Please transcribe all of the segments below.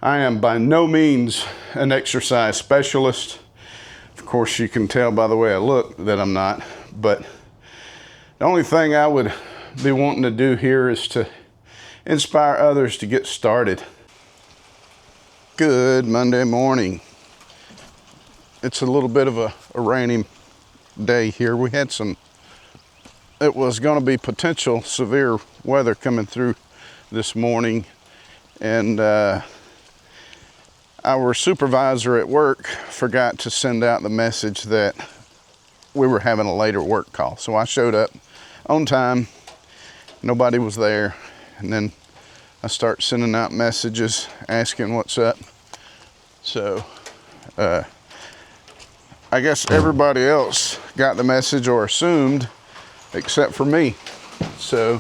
I am by no means an exercise specialist. Of course, you can tell by the way I look that I'm not, but the only thing I would be wanting to do here is to inspire others to get started. Good Monday morning. It's a little bit of a rainy day here. We had it was going to be potential severe weather coming through this morning, and our supervisor at work forgot to send out the message that we were having a later work call. So I showed up on time, nobody was there, and then I start sending out messages asking what's up. So I guess everybody else got the message or assumed, except for me. So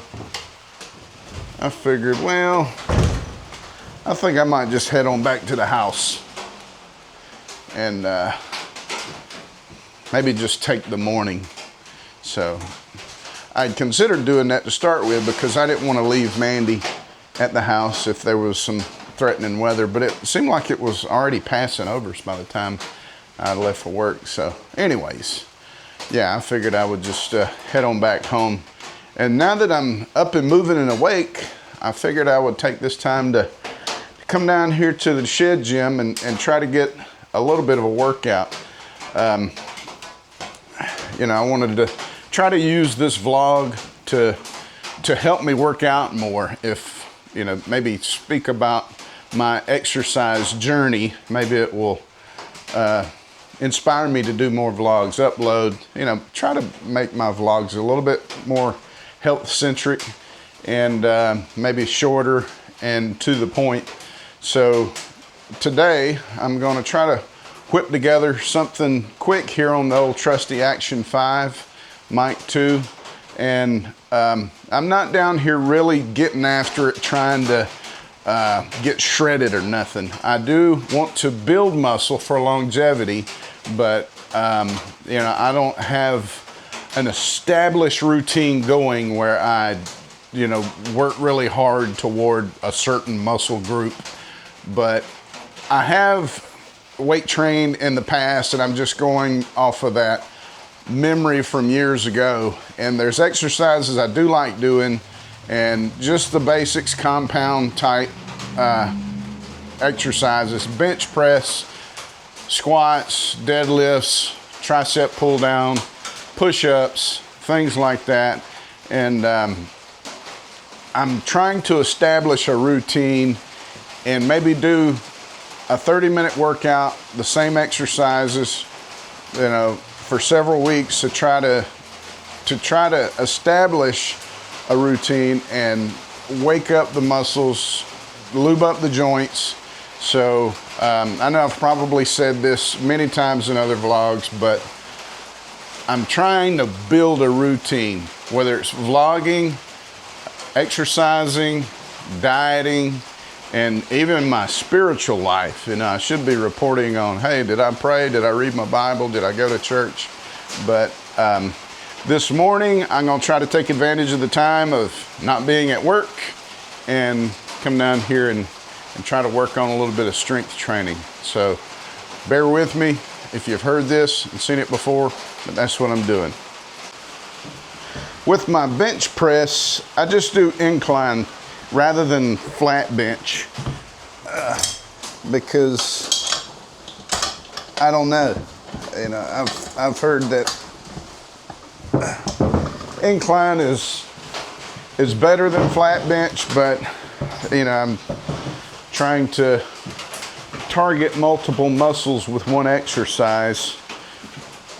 I figured, well, I think I might just head on back to the house and maybe just take the morning. So I'd considered doing that to start with because I didn't want to leave Mandy at the house if there was some threatening weather, but it seemed like it was already passing over by the time I left for work. So anyways, yeah, I figured I would just head on back home. And now that I'm up and moving and awake, I figured I would take this time to come down here to the shed gym and try to get a little bit of a workout. I wanted to try to use this vlog to help me work out more. If, maybe speak about my exercise journey. Maybe it will inspire me to do more vlogs, upload, try to make my vlogs a little bit more health-centric and maybe shorter and to the point. So today I'm going to try to whip together something quick here on the old trusty Action 5 Mic 2, and I'm not down here really getting after it trying to get shredded or nothing. I do want to build muscle for longevity, but I don't have an established routine going where I work really hard toward a certain muscle group. But I have weight trained in the past, and I'm just going off of that memory from years ago. And there's exercises I do like doing, and just the basics, compound type exercises: bench press, squats, deadlifts, tricep pull down, push-ups, things like that. And I'm trying to establish a routine and maybe do a 30-minute workout, the same exercises, for several weeks to try to establish a routine and wake up the muscles, lube up the joints. So I know I've probably said this many times in other vlogs, but I'm trying to build a routine, whether it's vlogging, exercising, dieting, and even my spiritual life. I should be reporting on, hey, did I pray? Did I read my Bible? Did I go to church? But this morning, I'm going to try to take advantage of the time of not being at work and come down here and try to work on a little bit of strength training. So bear with me if you've heard this and seen it before, but that's what I'm doing. With my bench press, I just do incline rather than flat bench because I don't know. I've heard that incline is better than flat bench, but I'm trying to target multiple muscles with one exercise.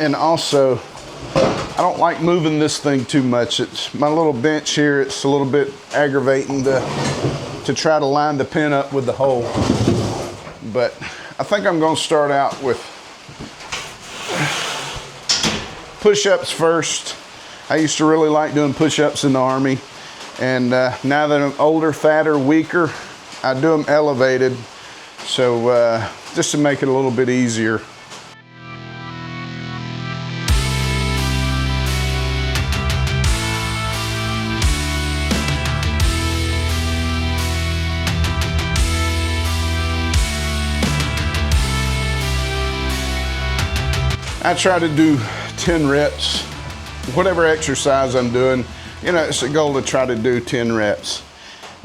And also, I don't like moving this thing too much. It's my little bench here. It's a little bit aggravating to try to line the pin up with the hole. But I think I'm going to start out with push-ups first. I used to really like doing push-ups in the Army. And now that I'm older, fatter, weaker, I do them elevated. So just to make it a little bit easier. I try to do 10 reps, whatever exercise I'm doing. You know, it's a goal to try to do 10 reps.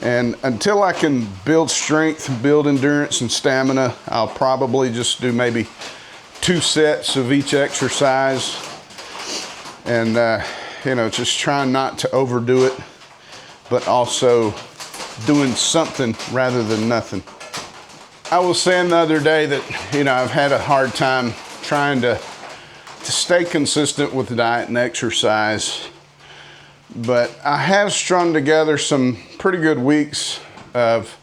And until I can build strength, build endurance and stamina, I'll probably just do maybe 2 sets of each exercise. And, you know, just trying not to overdo it, but also doing something rather than nothing. I was saying the other day that, you know, I've had a hard time trying to stay consistent with diet and exercise. But I have strung together some pretty good weeks of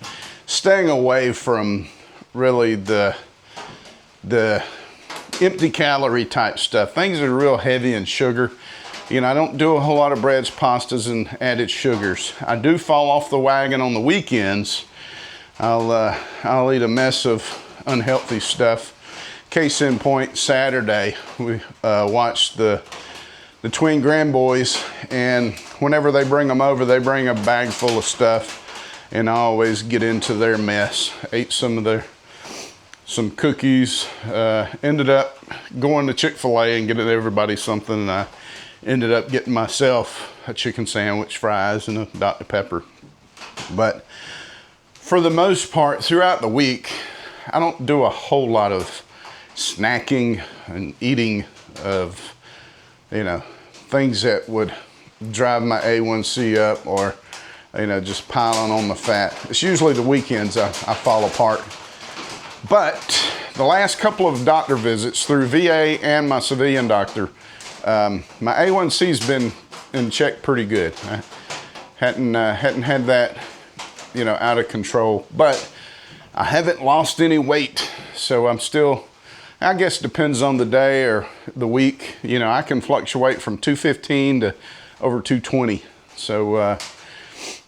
staying away from really the empty calorie type stuff. Things that are real heavy in sugar. You know, I don't do a whole lot of breads, pastas, and added sugars. I do fall off the wagon on the weekends. I'll eat a mess of unhealthy stuff. Case in point, Saturday, we watched the twin grandboys, and whenever they bring them over, they bring a bag full of stuff, and I always get into their mess. Ate some cookies, ended up going to Chick-fil-A and getting everybody something, and I ended up getting myself a chicken sandwich, fries, and a Dr. Pepper. But for the most part, throughout the week, I don't do a whole lot of snacking and eating of, you know, things that would drive my A1C up, or, you know, just piling on the fat. It's usually the weekends I fall apart. But the last couple of doctor visits through VA and my civilian doctor, my A1C's been in check pretty good. I hadn't had that, you know, out of control, but I haven't lost any weight. So I'm still, I guess depends on the day or the week. You know, I can fluctuate from 215 to over 220. So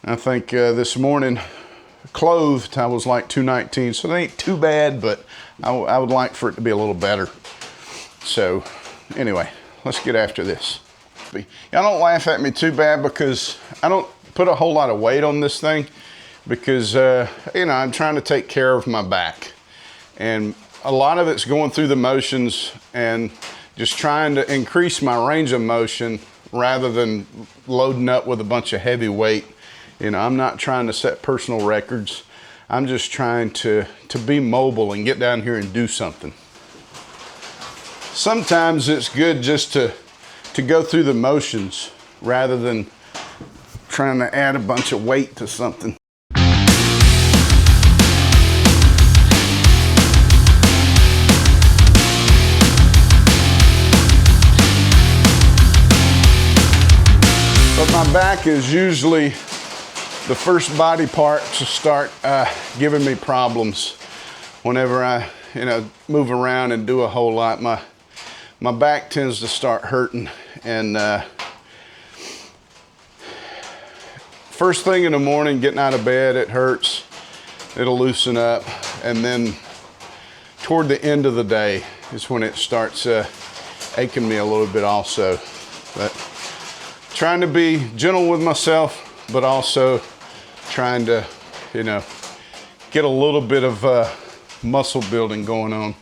I think this morning, clothed, I was like 219. So it ain't too bad, but I would like for it to be a little better. So anyway, let's get after this. Y'all don't laugh at me too bad, because I don't put a whole lot of weight on this thing, because, you know, I'm trying to take care of my back. And a lot of it's going through the motions and just trying to increase my range of motion rather than loading up with a bunch of heavy weight. You know, I'm not trying to set personal records. I'm just trying to be mobile and get down here and do something. Sometimes it's good just to go through the motions rather than trying to add a bunch of weight to something. But my back is usually the first body part to start giving me problems. Whenever I, you know, move around and do a whole lot, my back tends to start hurting. And first thing in the morning, getting out of bed, it hurts. It'll loosen up, and then toward the end of the day is when it starts aching me a little bit also. But trying to be gentle with myself, but also trying to, you know, get a little bit of muscle building going on.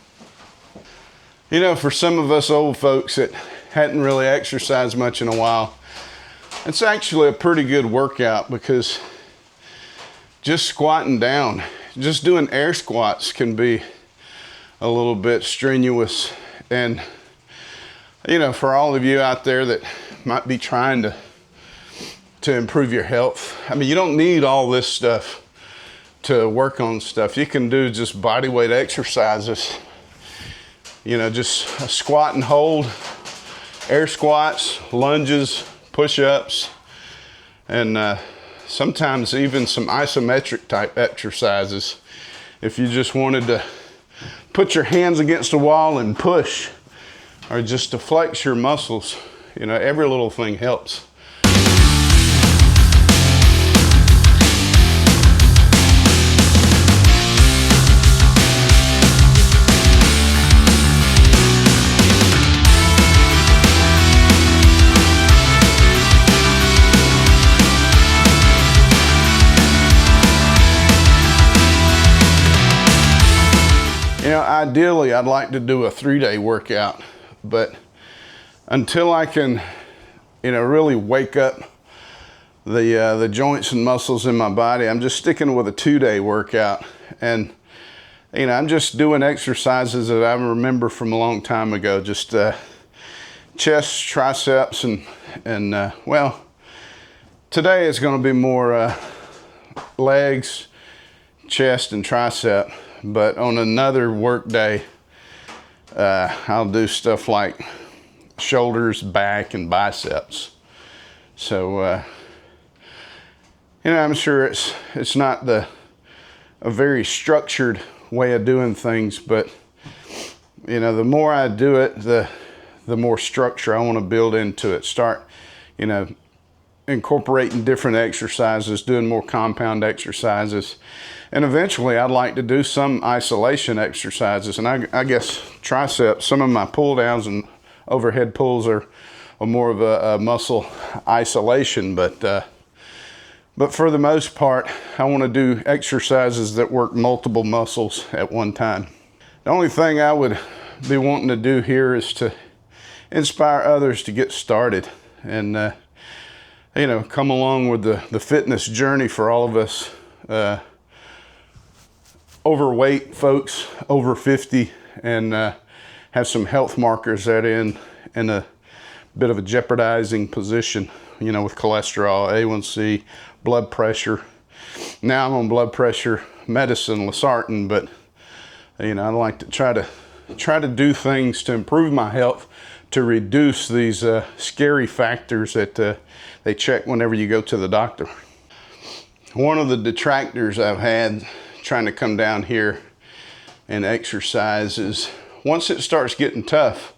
You know, for some of us old folks that hadn't really exercised much in a while, it's actually a pretty good workout, because just squatting down, just doing air squats can be a little bit strenuous. And, you know, for all of you out there that might be trying to improve your health, I mean, you don't need all this stuff to work on stuff. You can do just body weight exercises. You know, just a squat and hold, air squats, lunges, push-ups, and sometimes even some isometric type exercises. If you just wanted to put your hands against the wall and push, or just to flex your muscles, you know, every little thing helps. You know, ideally, I'd like to do a 3-day workout, but until I can, really wake up the joints and muscles in my body, I'm just sticking with a 2-day workout. And I'm just doing exercises that I remember from a long time ago, just chest, triceps, and well, today is going to be more legs, chest, and tricep. But on another work day, I'll do stuff like shoulders, back, and biceps. So, I'm sure it's not a very structured way of doing things, but the more I do it, the more structure I want to build into it. Start, incorporating different exercises, doing more compound exercises. And eventually I'd like to do some isolation exercises. And I guess triceps, some of my pull downs and overhead pulls are more of a muscle isolation. But for the most part, I want to do exercises that work multiple muscles at one time. The only thing I would be wanting to do here is to inspire others to get started and come along with the fitness journey for all of us overweight folks over 50, and have some health markers that are in a bit of a jeopardizing position, with cholesterol, A1C, blood pressure. Now I'm on blood pressure medicine, losartan, but I like to try to do things to improve my health, to reduce these scary factors that they check whenever you go to the doctor. One of the detractors I've had trying to come down here and exercise is once it starts getting tough,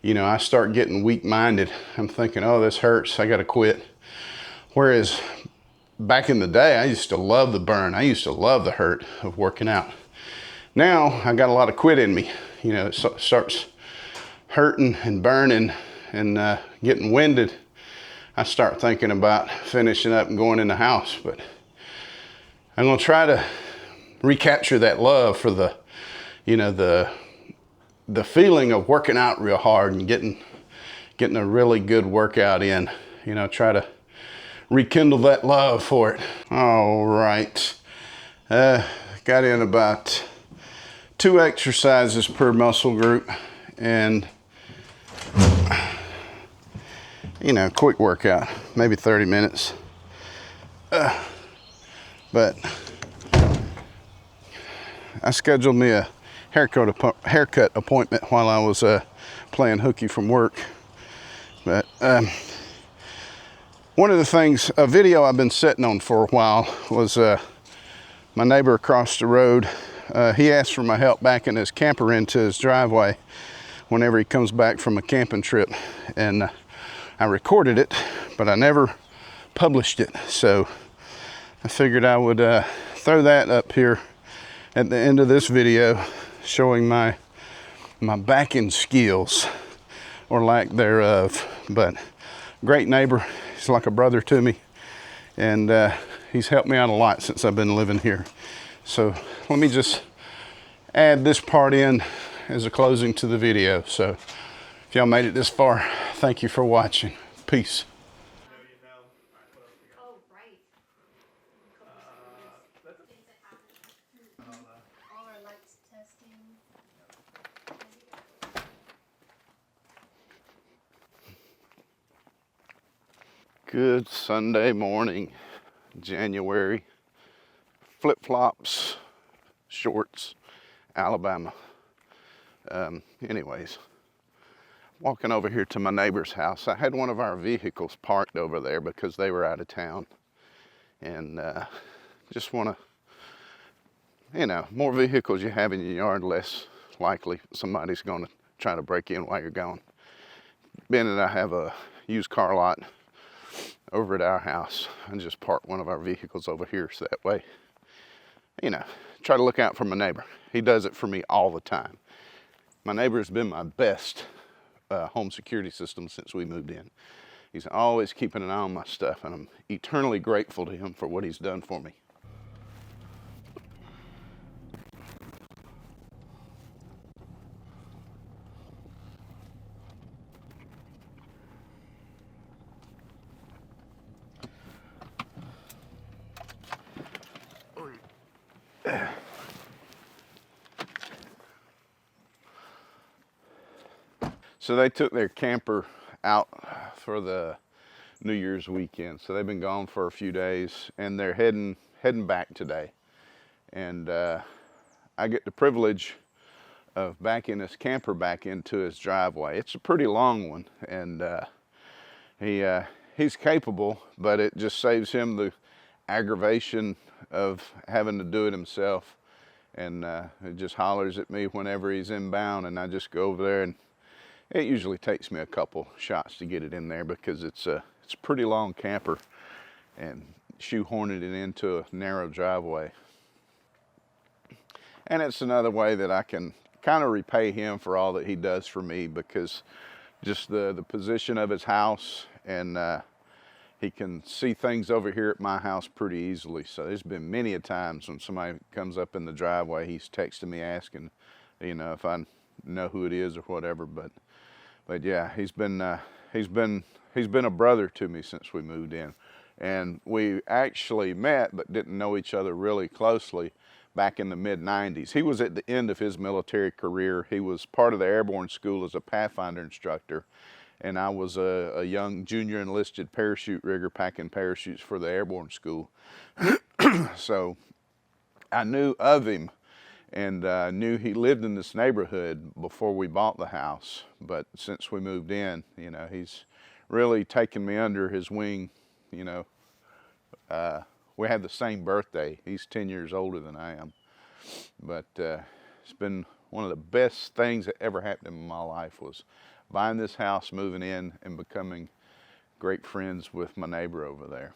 I start getting weak-minded. I'm thinking, oh, this hurts, I gotta quit. Whereas back in the day, I used to love the burn. I used to love the hurt of working out. Now I got a lot of quit in me. It starts hurting and burning and getting winded. I start thinking about finishing up and going in the house, but I'm gonna try to recapture that love for the feeling of working out real hard and getting a really good workout in. Try to rekindle that love for it. All right, got in about 2 exercises per muscle group, and quick workout, maybe 30 minutes. But I scheduled me a haircut appointment while I was playing hooky from work. But one of the things, a video I've been sitting on for a while was my neighbor across the road. He asked for my help backing his camper into his driveway whenever he comes back from a camping trip. And I recorded it, but I never published it. So I figured I would throw that up here at the end of this video, showing my backing skills, or lack thereof. But great neighbor, he's like a brother to me, and he's helped me out a lot since I've been living here. So let me just add this part in as a closing to the video. So if y'all made it this far, thank you for watching. Peace. Oh, right. All our lights testing. Good Sunday morning, January. Flip-flops, shorts, Alabama. Anyways, walking over here to my neighbor's house. I had one of our vehicles parked over there because they were out of town. And just want to, more vehicles you have in your yard, less likely somebody's going to try to break in while you're gone. Being that I have a used car lot over at our house, I just park one of our vehicles over here so that way, try to look out for my neighbor. He does it for me all the time. My neighbor has been my best home security system since we moved in. He's always keeping an eye on my stuff, and I'm eternally grateful to him for what he's done for me. So they took their camper out for the New Year's weekend. So they've been gone for a few days, and they're heading back today. And I get the privilege of backing his camper back into his driveway. It's a pretty long one, and he's capable, but it just saves him the aggravation of having to do it himself. And it just hollers at me whenever he's inbound, and I just go over there, and it usually takes me a couple shots to get it in there because it's a pretty long camper, and shoehorning it into a narrow driveway. And it's another way that I can kind of repay him for all that he does for me, because just the position of his house, and he can see things over here at my house pretty easily. So there's been many a times when somebody comes up in the driveway, he's texting me asking, if I know who it is or whatever. But yeah, he's been a brother to me since we moved in, and we actually met but didn't know each other really closely back in the mid-90s. He was at the end of his military career. He was part of the airborne school as a Pathfinder instructor, and I was a young junior enlisted parachute rigger packing parachutes for the airborne school. So I knew of him, and knew he lived in this neighborhood before we bought the house. But since we moved in, he's really taken me under his wing. We had the same birthday. He's 10 years older than I am. But it's been one of the best things that ever happened in my life, was buying this house, moving in, and becoming great friends with my neighbor over there.